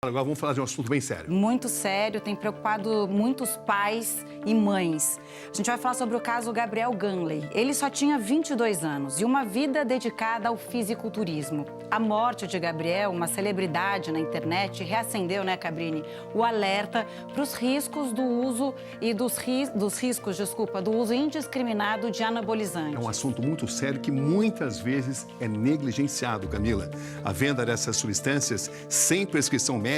Agora vamos falar de um assunto bem sério. Muito sério, tem preocupado muitos pais e mães. A gente vai falar sobre o caso Gabriel Ganley. Ele só tinha 22 anos e uma vida dedicada ao fisiculturismo. A morte de Gabriel, uma celebridade na internet, reacendeu, né, Cabrini, o alerta para os riscos do uso e do uso indiscriminado de anabolizantes. É um assunto muito sério que muitas vezes é negligenciado, Camila. A venda dessas substâncias sem prescrição médica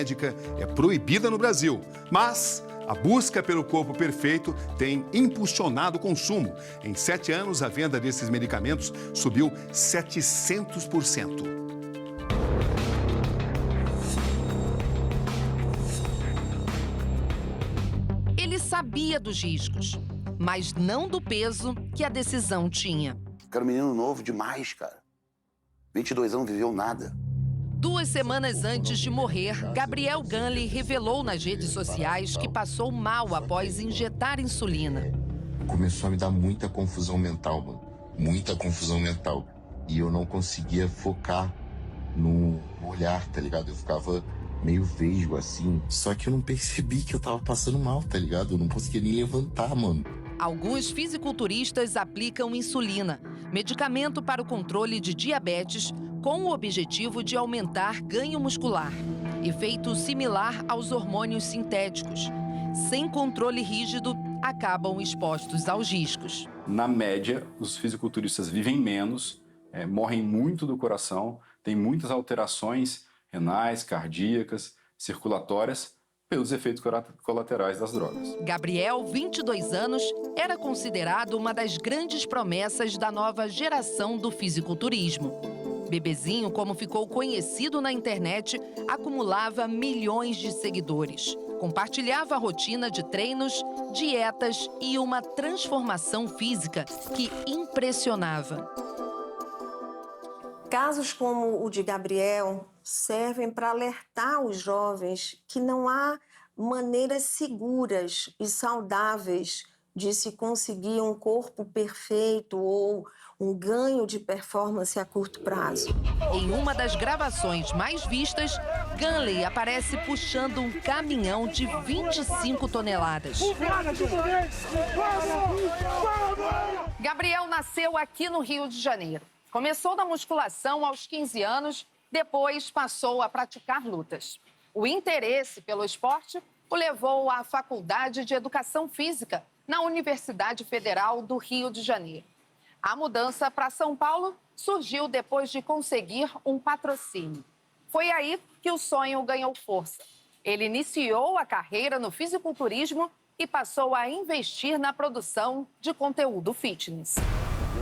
é proibida no Brasil, mas a busca pelo corpo perfeito tem impulsionado o consumo. Em 7 anos, a venda desses medicamentos subiu 700%. Ele sabia dos riscos, mas não do peso que a decisão tinha. Era um menino novo demais, cara. 22 anos, viveu nada. 2 semanas antes de morrer, Gabriel Ganley revelou nas redes sociais que passou mal após injetar insulina. Começou a me dar muita confusão mental, mano. Muita confusão mental. E eu não conseguia focar no olhar, tá ligado? Eu ficava meio vesgo, assim. Só que eu não percebi que eu tava passando mal, tá ligado? Eu não conseguia nem levantar, mano. Alguns fisiculturistas aplicam insulina, medicamento para o controle de diabetes, com o objetivo de aumentar ganho muscular. Efeito similar aos hormônios sintéticos. Sem controle rígido, acabam expostos aos riscos. Na média, os fisiculturistas vivem menos, morrem muito do coração, têm muitas alterações renais, cardíacas, circulatórias, pelos efeitos colaterais das drogas. Gabriel, 22 anos, era considerado uma das grandes promessas da nova geração do fisiculturismo. Bebezinho, como ficou conhecido na internet, acumulava milhões de seguidores. Compartilhava a rotina de treinos, dietas e uma transformação física que impressionava. Casos como o de Gabriel servem para alertar os jovens que não há maneiras seguras e saudáveis de se conseguir um corpo perfeito ou um ganho de performance a curto prazo. Em uma das gravações mais vistas, Ganley aparece puxando um caminhão de 25 toneladas. Gabriel nasceu aqui no Rio de Janeiro. Começou na musculação aos 15 anos, depois passou a praticar lutas. O interesse pelo esporte o levou à Faculdade de Educação Física na Universidade Federal do Rio de Janeiro. A mudança para São Paulo surgiu depois de conseguir um patrocínio. Foi aí que o sonho ganhou força. Ele iniciou a carreira no fisiculturismo e passou a investir na produção de conteúdo fitness.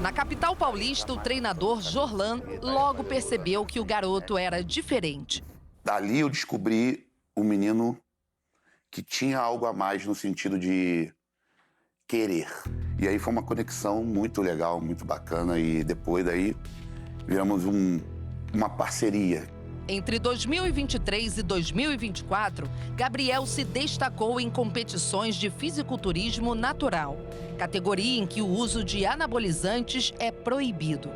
Na capital paulista, o treinador Jorlan logo percebeu que o garoto era diferente. Dali eu descobri um menino que tinha algo a mais no sentido de querer. E aí foi uma conexão muito legal, muito bacana. E depois daí viramos uma parceria. Entre 2023 e 2024, Gabriel se destacou em competições de fisiculturismo natural, categoria em que o uso de anabolizantes é proibido.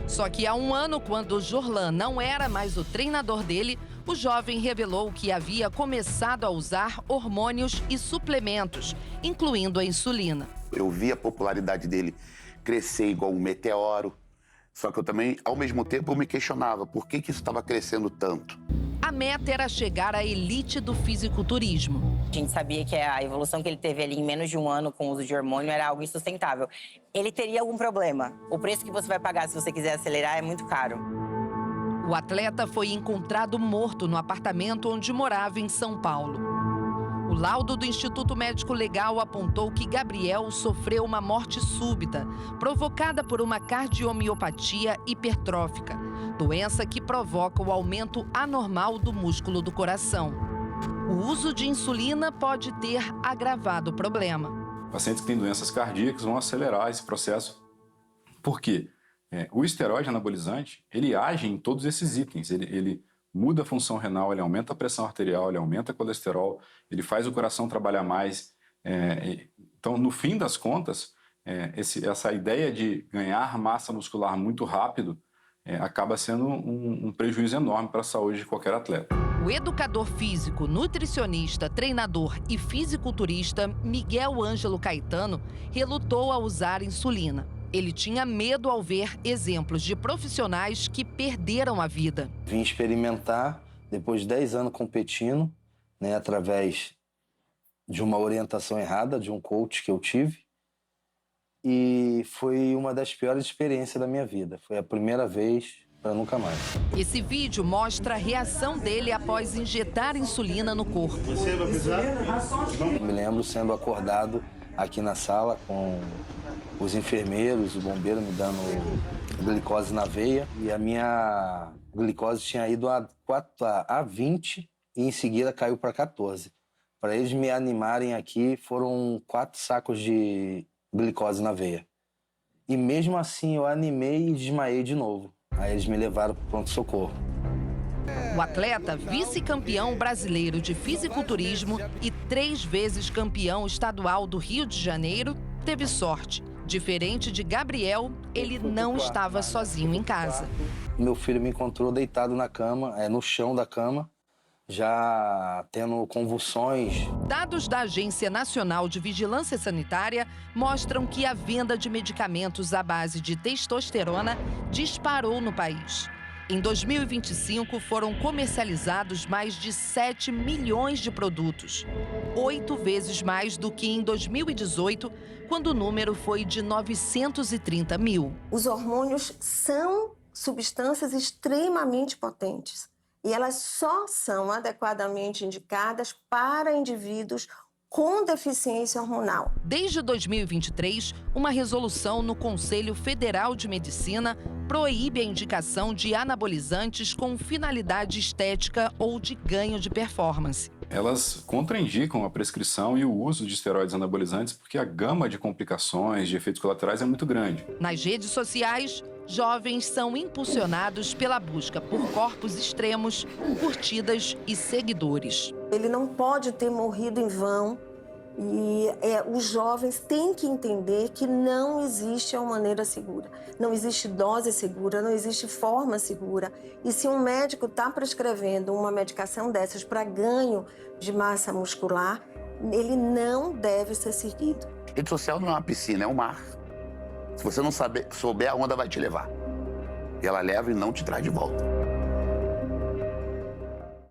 Só que há um ano, quando Jorlan não era mais o treinador dele, o jovem revelou que havia começado a usar hormônios e suplementos, incluindo a insulina. Eu vi a popularidade dele crescer igual um meteoro. Só que eu também, ao mesmo tempo, eu me questionava por que isso estava crescendo tanto. A meta era chegar à elite do fisiculturismo. A gente sabia que a evolução que ele teve ali em menos de um ano com o uso de hormônio era algo insustentável. Ele teria algum problema. O preço que você vai pagar se você quiser acelerar é muito caro. O atleta foi encontrado morto no apartamento onde morava em São Paulo. O laudo do Instituto Médico Legal apontou que Gabriel sofreu uma morte súbita, provocada por uma cardiomiopatia hipertrófica, doença que provoca o aumento anormal do músculo do coração. O uso de insulina pode ter agravado o problema. Pacientes que têm doenças cardíacas vão acelerar esse processo. Por quê? O esteroide anabolizante, ele age em todos esses itens. Ele muda a função renal, ele aumenta a pressão arterial, ele aumenta o colesterol, ele faz o coração trabalhar mais. Então, no fim das contas, essa ideia de ganhar massa muscular muito rápido acaba sendo um prejuízo enorme para a saúde de qualquer atleta. O educador físico, nutricionista, treinador e fisiculturista Miguel Ângelo Caetano relutou a usar insulina. Ele tinha medo ao ver exemplos de profissionais que perderam a vida. Vim experimentar, depois de 10 anos competindo, né, através de uma orientação errada, de um coach que eu tive. E foi uma das piores experiências da minha vida. Foi a primeira vez para nunca mais. Esse vídeo mostra a reação dele após injetar insulina no corpo. Você vai precisar? Me lembro sendo acordado aqui na sala com os enfermeiros, o bombeiro me dando glicose na veia. E a minha glicose tinha ido a 20 e em seguida caiu para 14. Para eles me animarem aqui, foram 4 sacos de glicose na veia. E mesmo assim eu animei e desmaiei de novo. Aí eles me levaram para o pronto-socorro. O atleta, vice-campeão brasileiro de fisiculturismo e 3 vezes campeão estadual do Rio de Janeiro, teve sorte. Diferente de Gabriel, ele não estava sozinho em casa. Meu filho me encontrou deitado na cama, no chão da cama, já tendo convulsões. Dados da Agência Nacional de Vigilância Sanitária mostram que a venda de medicamentos à base de testosterona disparou no país. Em 2025, foram comercializados mais de 7 milhões de produtos, 8 vezes mais do que em 2018, quando o número foi de 930 mil. Os hormônios são substâncias extremamente potentes. E elas só são adequadamente indicadas para indivíduos com deficiência hormonal. Desde 2023, uma resolução no Conselho Federal de Medicina proíbe a indicação de anabolizantes com finalidade estética ou de ganho de performance. Elas contraindicam a prescrição e o uso de esteroides anabolizantes porque a gama de complicações, de efeitos colaterais é muito grande. Nas redes sociais, jovens são impulsionados pela busca por corpos extremos, curtidas e seguidores. Ele não pode ter morrido em vão e os jovens têm que entender que não existe uma maneira segura, não existe dose segura, não existe forma segura. E se um médico está prescrevendo uma medicação dessas para ganho de massa muscular, ele não deve ser seguido. Rede social não é uma piscina, é um mar. Se você não souber, a onda vai te levar. E ela leva e não te traz de volta.